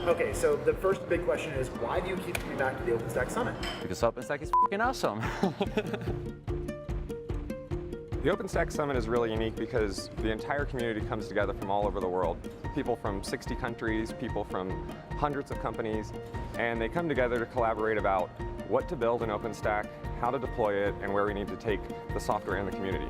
Okay, so the first big question is, why do you keep coming back to the OpenStack Summit? Because OpenStack is f***ing awesome. The OpenStack Summit is really unique because the entire community comes together from all over the world. People from 60 countries, people from hundreds of companies, and they come together to collaborate about what to build in OpenStack, how to deploy it, and where we need to take the software and the community.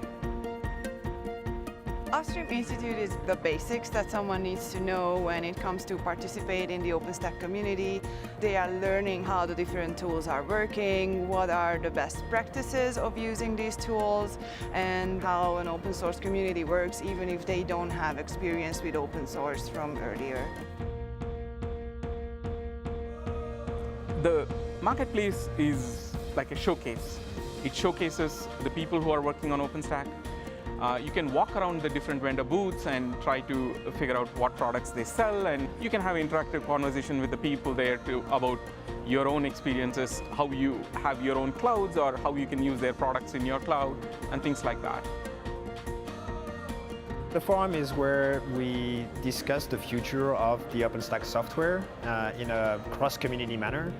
Upstream Institute is the basics that someone needs to know when it comes to participate in the OpenStack community. They are learning how the different tools are working, what are the best practices of using these tools, and how an open source community works, even if they don't have experience with open source from earlier. The marketplace is like a showcase. It showcases the people who are working on OpenStack. You can walk around the different vendor booths and try to figure out what products they sell, and you can have interactive conversation with the people there about your own experiences, how you have your own clouds or how you can use their products in your cloud and things like that. The forum is where we discuss the future of the OpenStack software in a cross-community manner.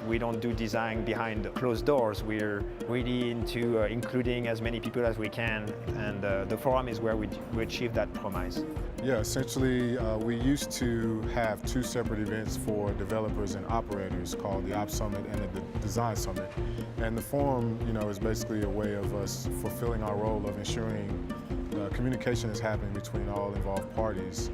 We don't do design behind closed doors. We're really into including as many people as we can, and the forum is where we achieve that promise. Yeah, essentially we used to have two separate events for developers and operators called the Ops Summit and the Design Summit. And the forum, is basically a way of us fulfilling our role of ensuring communication is happening between all involved parties.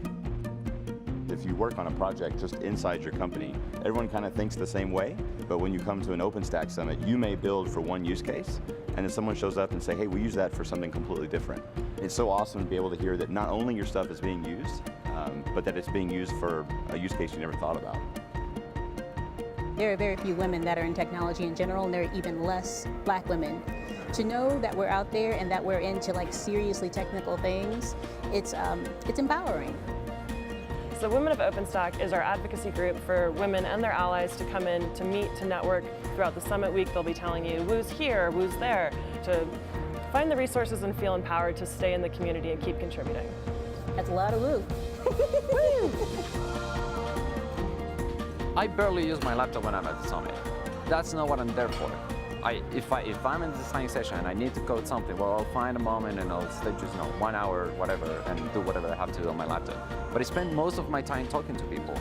If you work on a project just inside your company, everyone kind of thinks the same way, but when you come to an OpenStack Summit, you may build for one use case, and then someone shows up and say, hey, we use that for something completely different. It's so awesome to be able to hear that not only your stuff is being used, but that it's being used for a use case you never thought about. There are very few women that are in technology in general, and there are even less Black women. To know that we're out there and that we're into seriously technical things, it's empowering. So Women of OpenStack is our advocacy group for women and their allies to come in, to meet, to network. Throughout the summit week, they'll be telling you who's here, who's there, to find the resources and feel empowered to stay in the community and keep contributing. That's a lot of woo. I barely use my laptop when I'm at the summit. That's not what I'm there for. If I'm in the design session and I need to code something, well, I'll find a moment and I'll stay just 1 hour, whatever, and do whatever I have to do on my laptop. But I spend most of my time talking to people.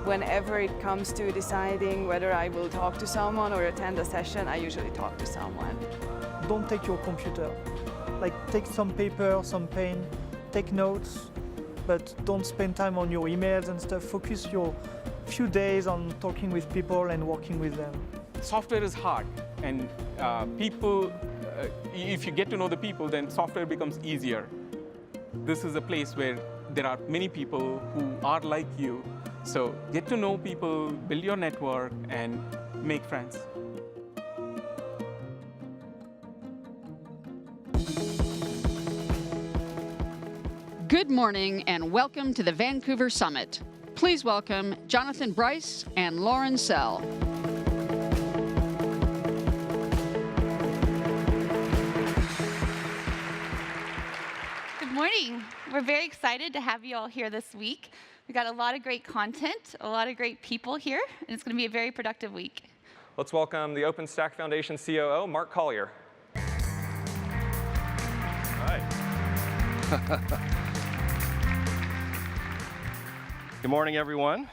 Whenever it comes to deciding whether I will talk to someone or attend a session, I usually talk to someone. Don't take your computer. Take some paper, some pen, take notes, but don't spend time on your emails and stuff. Focus your few days on talking with people and working with them. Software is hard, and if you get to know the people, then software becomes easier. This is a place where there are many people who are like you, so get to know people, build your network, and make friends. Good morning and welcome to the Vancouver Summit. Please welcome Jonathan Bryce and Lauren Sell. Good morning. We're very excited to have you all here this week. We've got a lot of great content, a lot of great people here, and it's going to be a very productive week. Let's welcome the OpenStack Foundation COO, Mark Collier. All right. Good morning, everyone.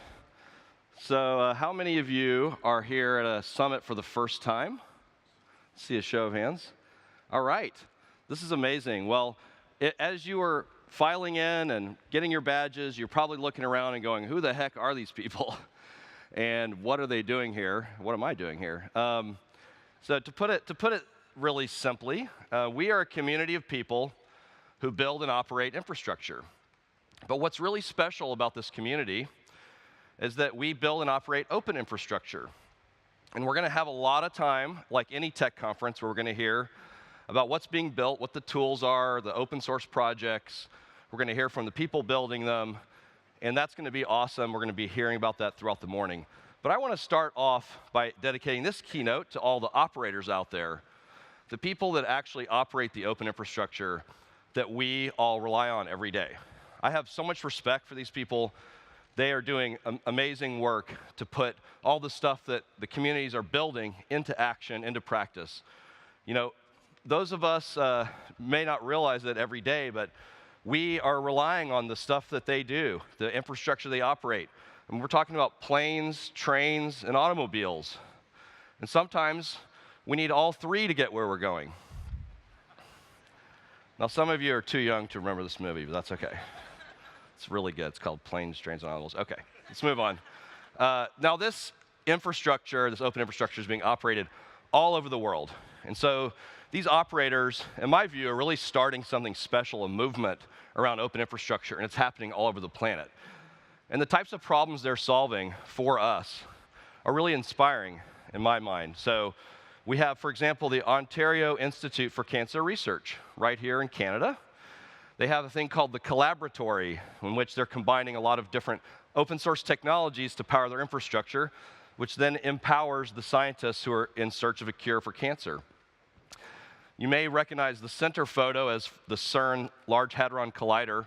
So how many of you are here at a summit for the first time? See a show of hands. All right. This is amazing. Well, as you are filing in and getting your badges, you're probably looking around and going, who the heck are these people? And what are they doing here? What am I doing here? So to put it really simply, we are a community of people who build and operate infrastructure. But what's really special about this community is that we build and operate open infrastructure. And we're going to have a lot of time, like any tech conference, where we're going to hear about what's being built, what the tools are, the open source projects. We're going to hear from the people building them, and that's going to be awesome. We're going to be hearing about that throughout the morning. But I want to start off by dedicating this keynote to all the operators out there, the people that actually operate the open infrastructure that we all rely on every day. I have so much respect for these people. they are doing amazing work to put all the stuff that the communities are building into action, into practice. You know, those of us may not realize it every day, but we are relying on the stuff that they do, the infrastructure they operate. And we're talking about planes, trains, and automobiles. And sometimes we need all three to get where we're going. Now, some of you are too young to remember this movie, but that's okay. It's really good. It's called Planes, Trains, and Automobiles. Okay, let's move on. Now, this infrastructure, this open infrastructure, is being operated all over the world. And so these operators, in my view, are really starting something special, a movement around open infrastructure, and it's happening all over the planet. And the types of problems they're solving for us are really inspiring in my mind. So we have, for example, the Ontario Institute for Cancer Research right here in Canada. They have a thing called the Collaboratory, in which they're combining a lot of different open source technologies to power their infrastructure, which then empowers the scientists who are in search of a cure for cancer. You may recognize the center photo as the CERN Large Hadron Collider.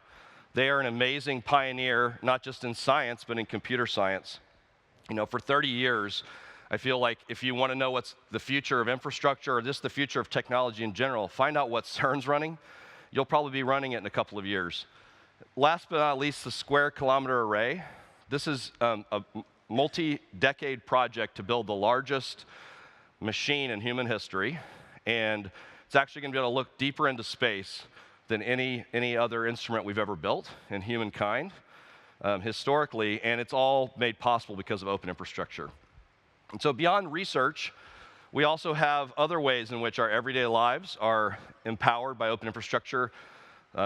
They are an amazing pioneer, not just in science, but in computer science. You know, for 30 years, I feel like if you want to know what's the future of infrastructure or just the future of technology in general, find out what CERN's running. You'll probably be running it in a couple of years. Last but not least, the Square Kilometer Array. This is a multi-decade project to build the largest machine in human history. And it's actually going to be able to look deeper into space than any other instrument we've ever built in humankind historically. And it's all made possible because of open infrastructure. And so beyond research, we also have other ways in which our everyday lives are empowered by open infrastructure.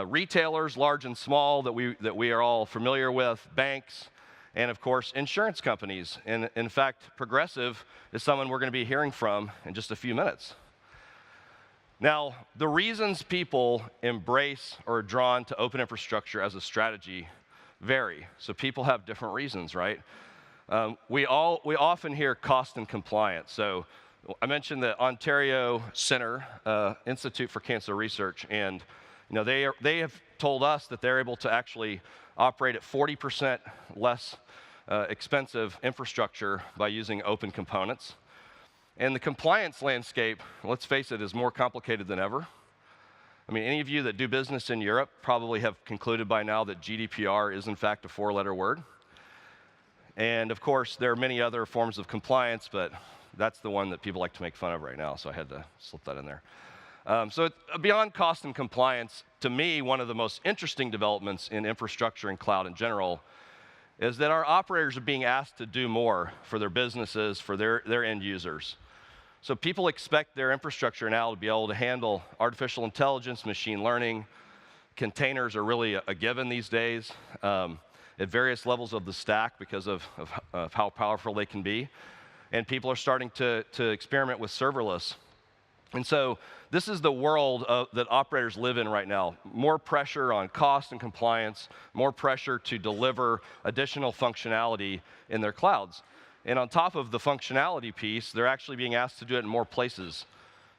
Retailers, large and small, that we are all familiar with, banks, and of course, insurance companies. And in fact, Progressive is someone we're going to be hearing from in just a few minutes. Now, the reasons people embrace or are drawn to open infrastructure as a strategy vary. So people have different reasons, right? We often hear cost and compliance. So I mentioned the Ontario Institute for Cancer Research, and you know, they have told us that they're able to actually operate at 40% less expensive infrastructure by using open components. And the compliance landscape, let's face it, is more complicated than ever. I mean, any of you that do business in Europe probably have concluded by now that GDPR is in fact a 4-letter word. And of course, there are many other forms of compliance, but that's the one that people like to make fun of right now, so I had to slip that in there. So beyond cost and compliance, to me, one of the most interesting developments in infrastructure and cloud in general is that our operators are being asked to do more for their businesses, for their end users. So people expect their infrastructure now to be able to handle artificial intelligence, machine learning. Containers are really a given these days at various levels of the stack because of how powerful they can be. And people are starting to experiment with serverless. And so this is the world that operators live in right now. More pressure on cost and compliance, more pressure to deliver additional functionality in their clouds. And on top of the functionality piece, they're actually being asked to do it in more places.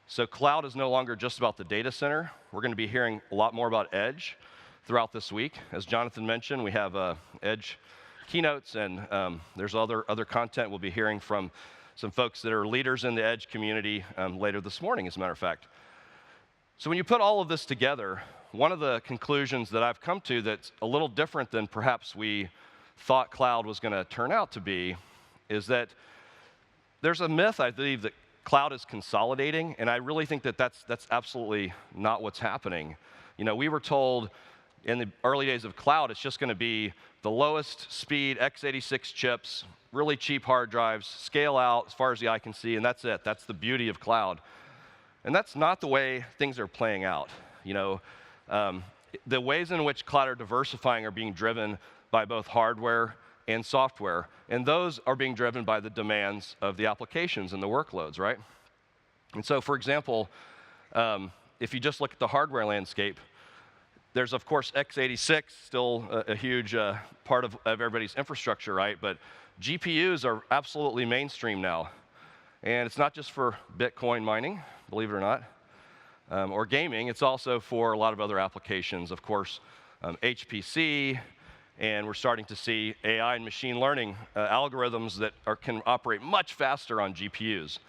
So cloud is no longer just about the data center. We're going to be hearing a lot more about edge throughout this week. As Jonathan mentioned, we have edge keynotes, and there's other content we'll be hearing from some folks that are leaders in the edge community later this morning, as a matter of fact. So when you put all of this together, one of the conclusions that I've come to that's a little different than perhaps we thought cloud was going to turn out to be is that there's a myth, I believe, that cloud is consolidating, and I really think that that's absolutely not what's happening. You know, we were told in the early days of cloud, it's just going to be the lowest speed x86 chips, really cheap hard drives, scale out as far as the eye can see, and that's it. That's the beauty of cloud. And that's not the way things are playing out. You know, the ways in which cloud are diversifying are being driven by both hardware and software, and those are being driven by the demands of the applications and the workloads, right? And so, for example, if you just look at the hardware landscape, there's, of course, x86, still a huge part of everybody's infrastructure, right? But GPUs are absolutely mainstream now. And it's not just for Bitcoin mining, believe it or not, or gaming. It's also for a lot of other applications. Of course, HPC, And we're starting to see AI and machine learning algorithms that can operate much faster on GPUs.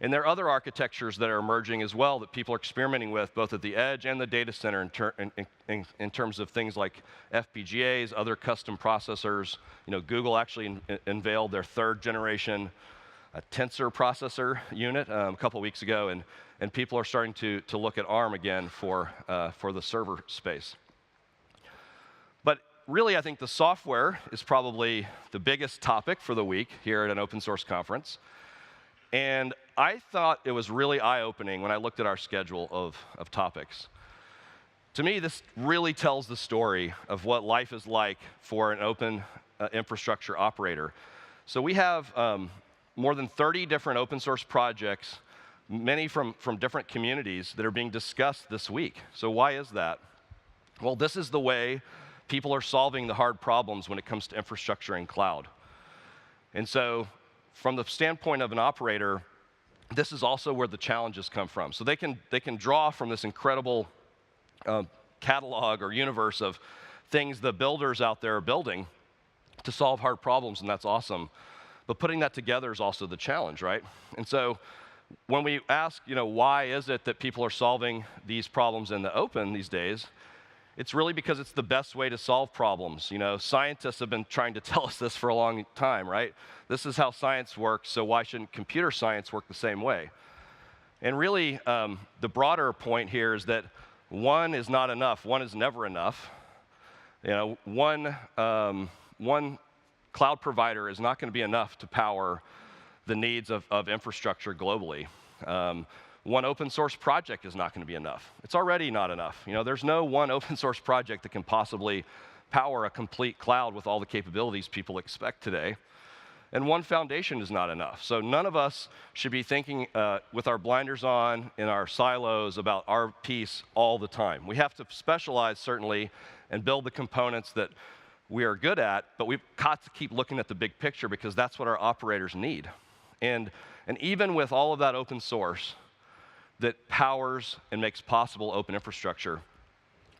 And there are other architectures that are emerging as well that people are experimenting with, both at the edge and the data center in terms of things like FPGAs, other custom processors. Google actually unveiled their 3rd generation tensor processor unit a couple weeks ago, and people are starting to look at ARM again for the server space. But really, I think the software is probably the biggest topic for the week here at an open source conference. And I thought it was really eye-opening when I looked at our schedule of topics. To me, this really tells the story of what life is like for an open infrastructure operator. So we have more than 30 different open source projects, many from different communities that are being discussed this week. So why is that? Well, this is the way people are solving the hard problems when it comes to infrastructure and cloud. And so from the standpoint of an operator, this is also where the challenges come from. So they can draw from this incredible catalog or universe of things the builders out there are building to solve hard problems, and that's awesome. But putting that together is also the challenge, right? And so when we ask, why is it that people are solving these problems in the open these days, it's really because it's the best way to solve problems. Scientists have been trying to tell us this for a long time, right? This is how science works, so why shouldn't computer science work the same way? And really, the broader point here is that one is not enough. One is never enough. One cloud provider is not going to be enough to power the needs of infrastructure globally. One open source project is not going to be enough. It's already not enough. There's no one open source project that can possibly power a complete cloud with all the capabilities people expect today. And one foundation is not enough. So none of us should be thinking with our blinders on in our silos about our piece all the time. We have to specialize, certainly, and build the components that we are good at, but we've got to keep looking at the big picture because that's what our operators need. And even with all of that open source that powers and makes possible open infrastructure,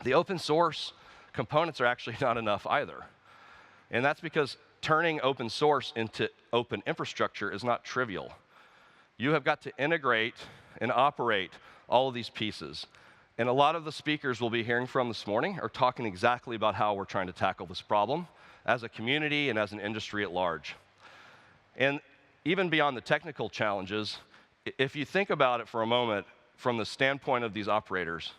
the open source components are actually not enough either. And that's because turning open source into open infrastructure is not trivial. You have got to integrate and operate all of these pieces. And a lot of the speakers we'll be hearing from this morning are talking exactly about how we're trying to tackle this problem as a community and as an industry at large. And even beyond the technical challenges, if you think about it for a moment from the standpoint of these operators,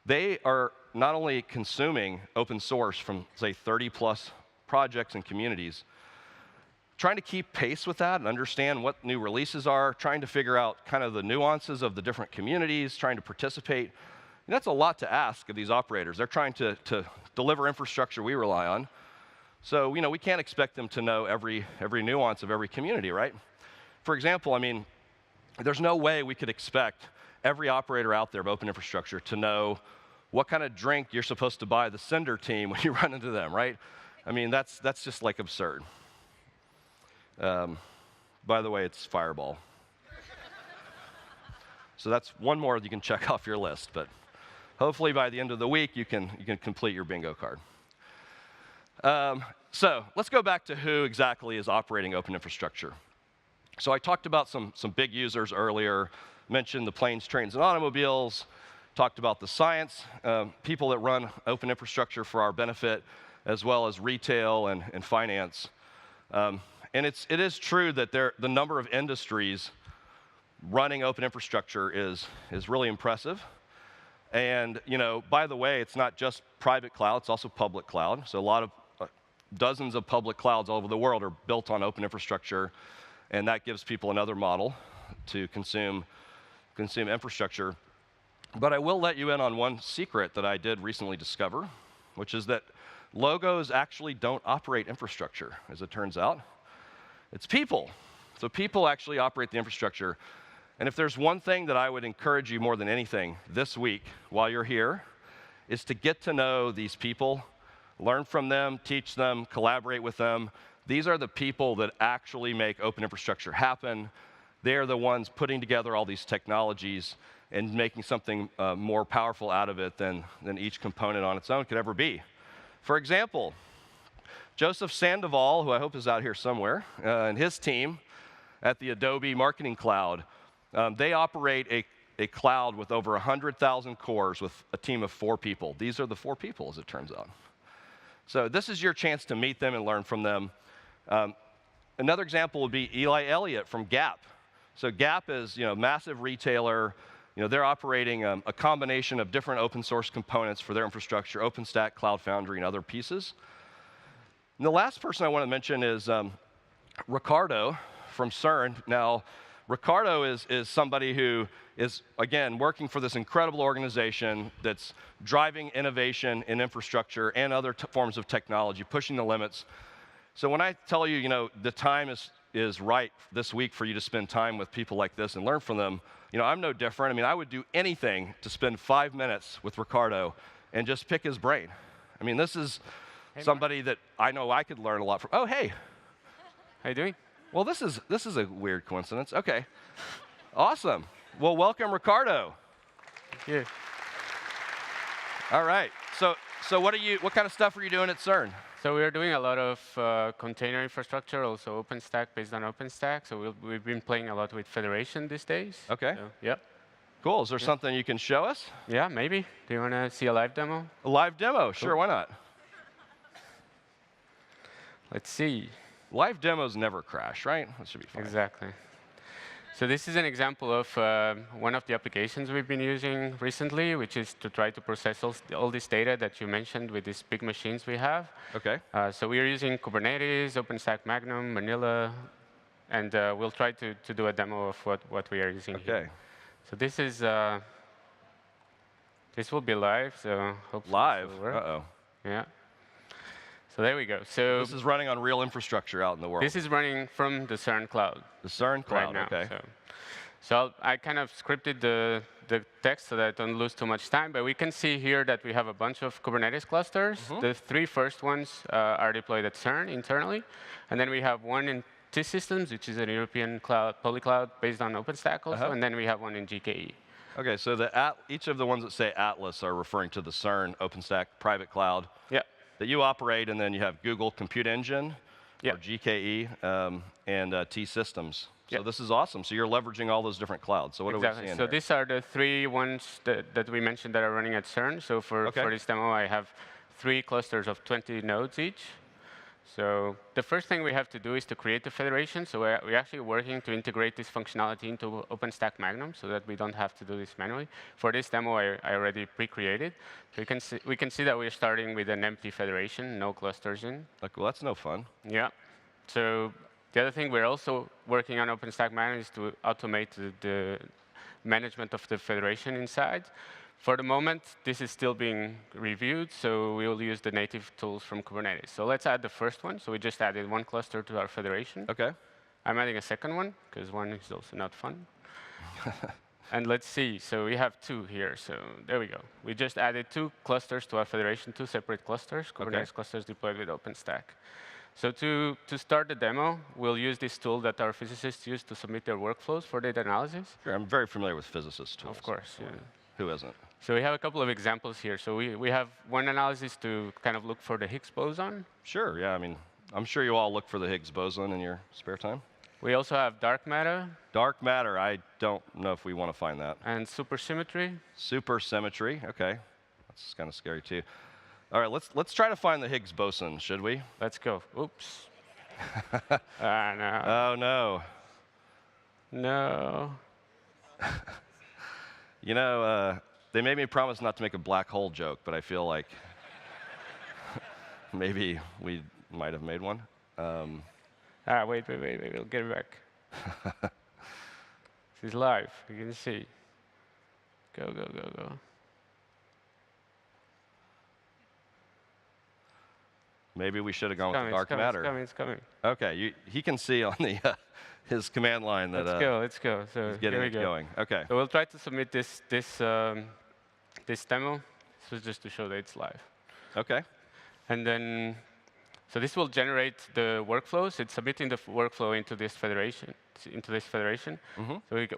they are not only consuming open source from, say, 30+ projects and communities, trying to keep pace with that and understand what new releases are, trying to figure out kind of the nuances of the different communities, trying to participate. And that's a lot to ask of these operators. They're trying to deliver infrastructure we rely on. So, we can't expect them to know every nuance of every community, right? For example, there's no way we could expect every operator out there of open infrastructure to know what kind of drink you're supposed to buy the sender team when you run into them, right? That's just like absurd. By the way, it's Fireball. So that's one more you can check off your list, but hopefully by the end of the week you can complete your bingo card. So let's go back to who exactly is operating open infrastructure. So I talked about some big users earlier, mentioned the planes, trains, and automobiles, talked about the science, people that run open infrastructure for our benefit, as well as retail and finance. And it is true that the number of industries running open infrastructure is really impressive. And by the way, it's not just private cloud, it's also public cloud. So a lot of dozens of public clouds all over the world are built on open infrastructure, and that gives people another model to consume infrastructure. But I will let you in on one secret that I did recently discover, which is that logos actually don't operate infrastructure, as it turns out. It's people. So people actually operate the infrastructure. And if there's one thing that I would encourage you more than anything this week while you're here, is to get to know these people, learn from them, teach them, collaborate with them. These are the people that actually make open infrastructure happen. They are the ones putting together all these technologies and making something more powerful out of it than each component on its own could ever be. For example, Joseph Sandoval, who I hope is out here somewhere, and his team at the Adobe Marketing Cloud, they operate a cloud with over 100,000 cores with a team of 4 people. These are the 4 people, as it turns out. So this is your chance to meet them and learn from them. Another example would be Eli Elliott from Gap. So Gap is, massive retailer. They're operating a combination of different open source components for their infrastructure, OpenStack, Cloud Foundry, and other pieces. And the last person I want to mention is Ricardo from CERN. Now, Ricardo is somebody who is, again, working for this incredible organization that's driving innovation in infrastructure and other forms of technology, pushing the limits. So when I tell you, the time is right this week for you to spend time with people like this and learn from them, I'm no different. I mean, I would do anything to spend 5 minutes with Ricardo and just pick his brain. I mean, this is somebody that I know I could learn a lot from. Oh, hey. How you doing? Well, this is a weird coincidence. Okay. Awesome. Well, welcome, Ricardo. Thank you. All right. So what kind of stuff are you doing at CERN? So we are doing a lot of container infrastructure, also OpenStack based on OpenStack. So we've been playing a lot with Federation these days. Okay. So, yep. Cool. Is there something you can show us? Yeah, maybe. Do you want to see a live demo? A live demo? Sure, why not? Let's see. Live demos never crash, right? That should be fine. Exactly. So this is an example of one of the applications we've been using recently, which is to try to process all this data that you mentioned with these big machines we have. Okay. So we are using Kubernetes, OpenStack Magnum, Manila, and we'll try to do a demo of what we are using here. So this is this will be live. So hopefully live. This will work. Uh-oh. Yeah. So there we go. So this is running on real infrastructure out in the world. This is running from the CERN cloud. The CERN cloud, right now. Okay. So I kind of scripted the text so that I don't lose too much time, but we can see here that we have a bunch of Kubernetes clusters. The 3 first ones are deployed at CERN internally, and then we have one in T-Systems, which is an European cloud, public cloud based on OpenStack also, and then we have one in GKE. Okay, so each of the ones that say Atlas are referring to the CERN OpenStack private cloud. Yeah. That you operate, and then you have Google Compute Engine, or GKE, and T-Systems. So this is awesome. So you're leveraging all those different clouds. So what are we seeing So here? these are the 3 ones that we mentioned that are running at CERN. So for this demo, I have 3 clusters of 20 nodes each. So the first thing we have to do is to create the federation. So we're actually working to integrate this functionality into OpenStack Magnum so that we don't have to do this manually. For this demo, I already pre-created. So we can see that we're starting with an empty federation, no clusters in. Like, well, that's no fun. Yeah. So the other thing we're also working on OpenStack Magnum is to automate the management of the federation inside. For the moment, this is still being reviewed, so we will use the native tools from Kubernetes. So let's add the first one. So we just added 1 cluster to our federation. Okay. I'm adding a second one, because 1 is also not fun. And let's see. So we have 2 here. So there we go. We just added 2 clusters to our federation, 2 separate clusters, Kubernetes clusters deployed with OpenStack. So to start the demo, we'll use this tool that our physicists use to submit their workflows for data analysis. Sure, I'm very familiar with physicist tools. Of course. Yeah. Who isn't? So we have a couple of examples here. So we have one analysis to kind of look for the Higgs boson. Sure, yeah. I mean, I'm sure you all look for the Higgs boson in your spare time. We also have dark matter. Dark matter, I don't know if we want to find that. And supersymmetry. Supersymmetry, okay. That's kind of scary too. All right, let's try to find the Higgs boson, should we? Let's go. Oops. No. Oh, no. No. You know, they made me promise not to make a black hole joke, but I feel like maybe we might have made one. Wait, we'll get it back. This is live, you can see. Go. Maybe we should have gone with the dark matter. It's coming. Okay, he can see on the his command line that let's go. So he's getting it going. Okay. So we'll try to submit this demo. So just to show that it's live. Okay. And then, so this will generate the workflows. It's submitting the workflow into this federation. So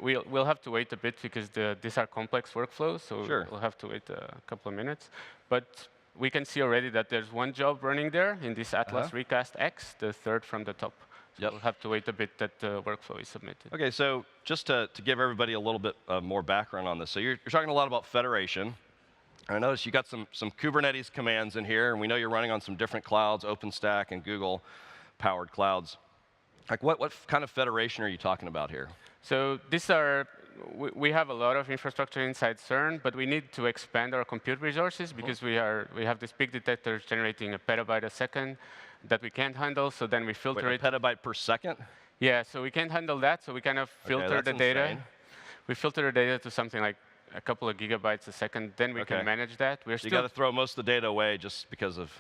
we'll have to wait a bit because these are complex workflows. So we'll have to wait a couple of minutes. But we can see already that there's one job running there in this Atlas Recast X, the third from the top. So we'll have to wait a bit that the workflow is submitted. Okay, so just to give everybody a little bit more background on this. So you're talking a lot about federation. I noticed you got some Kubernetes commands in here, and we know you're running on some different clouds, OpenStack and Google-powered clouds. Like what kind of federation are you talking about here? So these are, we have a lot of infrastructure inside CERN, but we need to expand our compute resources because we have these big detectors generating a petabyte a second that we can't handle, so then we filter it. A petabyte per second? Yeah, so we can't handle that, so we kind of filter the data. Insane. We filter the data to something like a couple of gigabytes a second, then we can manage that. We're you got to throw most of the data away just because of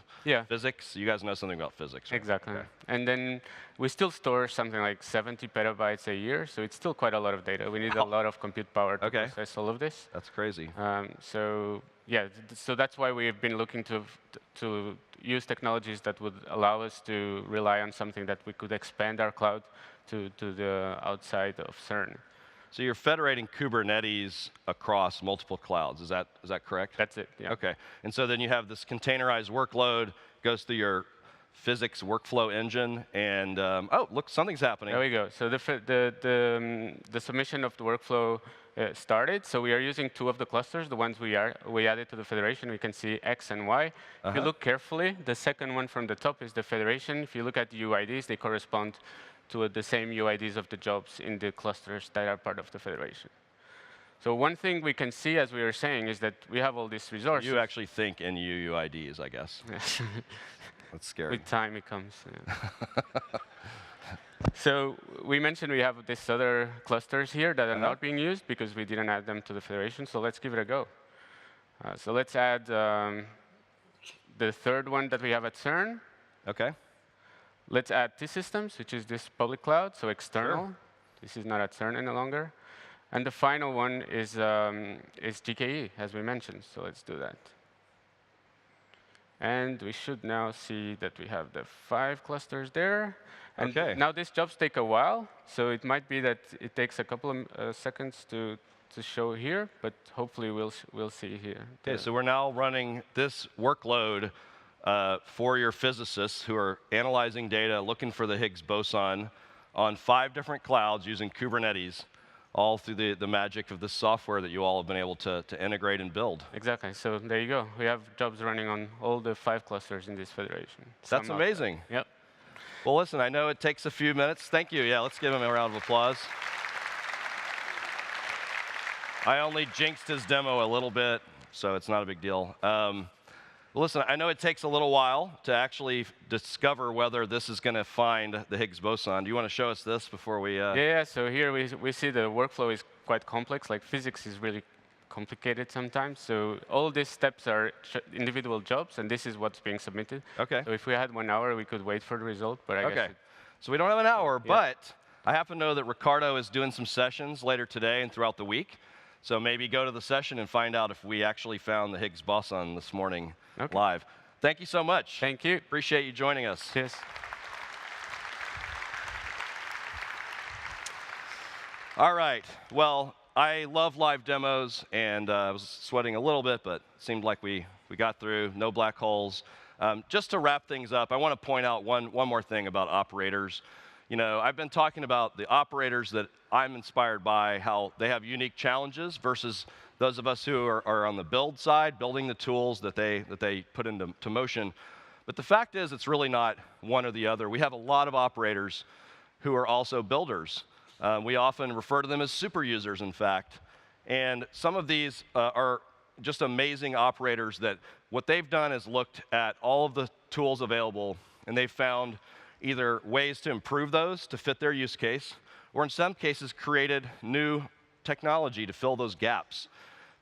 physics. You guys know something about physics, right? Exactly. Okay. And then we still store something like 70 petabytes a year, so it's still quite a lot of data. We need a lot of compute power to process all of this. That's crazy. So yeah, so that's why we've been looking to use technologies that would allow us to rely on something that we could expand our cloud to the outside of CERN. So you're federating Kubernetes across multiple clouds. Is that correct? That's it. Yeah. Okay. And so then you have this containerized workload goes through your physics workflow engine, and oh, look, something's happening. There we go. So the submission of the workflow started. So we are using two of the clusters, the ones we added to the federation. We can see X and Y. If you look carefully, the second one from the top is the federation. If you look at the UIDs, they correspond to the same UIDs of the jobs in the clusters that are part of the federation. So one thing we can see, as we were saying, is that we have all these resources. You actually think in UUIDs, I guess. That's scary. With time, it comes. So we mentioned we have these other clusters here that are not being used because we didn't add them to the federation. So let's give it a go. So let's add the third one that we have at CERN. Okay. Let's add T-Systems, which is this public cloud, so external. Sure. This is not at CERN any longer. And the final one is GKE, as we mentioned. So let's do that. And we should now see that we have the 5 clusters there. And now these jobs take a while, so it might be that it takes a couple of seconds to show here, but hopefully we'll see here. Okay, so we're now running this workload for your physicists who are analyzing data, looking for the Higgs boson on 5 different clouds using Kubernetes, all through the magic of this software that you all have been able to integrate and build. Exactly. So there you go. We have jobs running on all the 5 clusters in this federation. That's amazing. Yep. Well, listen, I know it takes a few minutes. Thank you. Yeah, let's give him a round of applause. I only jinxed his demo a little bit, so it's not a big deal. Listen, I know it takes a little while to actually discover whether this is going to find the Higgs boson. Do you want to show us this before we... Yeah, so here we see the workflow is quite complex. Like physics is really complicated sometimes. So all these steps are individual jobs, and this is what's being submitted. Okay. So if we had 1 hour, we could wait for the result, but I guess... So we don't have an hour, but I happen to know that Ricardo is doing some sessions later today and throughout the week. So maybe go to the session and find out if we actually found the Higgs boson this morning live. Thank you so much. Thank you. Appreciate you joining us. Cheers. All right. Well, I love live demos, and I was sweating a little bit, but it seemed like we got through. No black holes. Just to wrap things up, I want to point out one more thing about operators. You know, I've been talking about the operators that I'm inspired by, how they have unique challenges versus those of us who are on the build side, building the tools that they put into motion. But the fact is, it's really not one or the other. We have a lot of operators who are also builders. We often refer to them as super users, in fact. And some of these are just amazing operators that what they've done is looked at all of the tools available, and they've found either ways to improve those to fit their use case, or in some cases created new technology to fill those gaps,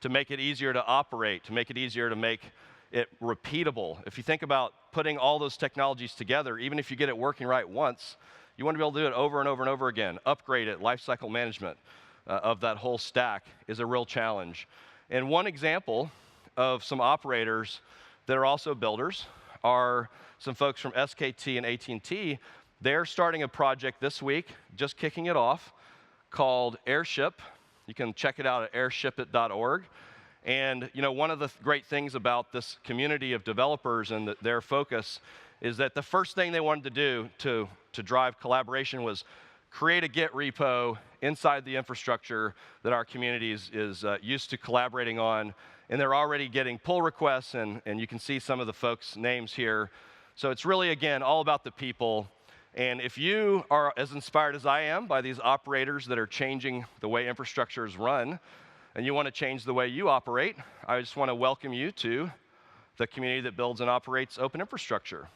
to make it easier to operate, to make it easier to make it repeatable. If you think about putting all those technologies together, even if you get it working right once, you want to be able to do it over and over and over again. Upgrade it. Lifecycle management of that whole stack is a real challenge. And one example of some operators that are also builders are some folks from SKT and AT&T. They're starting a project this week, just kicking it off, called Airship. You can check it out at airshipit.org. And one of the great things about this community of developers and their focus is that the first thing they wanted to do to drive collaboration was create a Git repo inside the infrastructure that our community is used to collaborating on. And they're already getting pull requests, and you can see some of the folks' names here. So it's really, again, all about the people. And if you are as inspired as I am by these operators that are changing the way infrastructure is run, and you want to change the way you operate, I just want to welcome you to the community that builds and operates open infrastructure.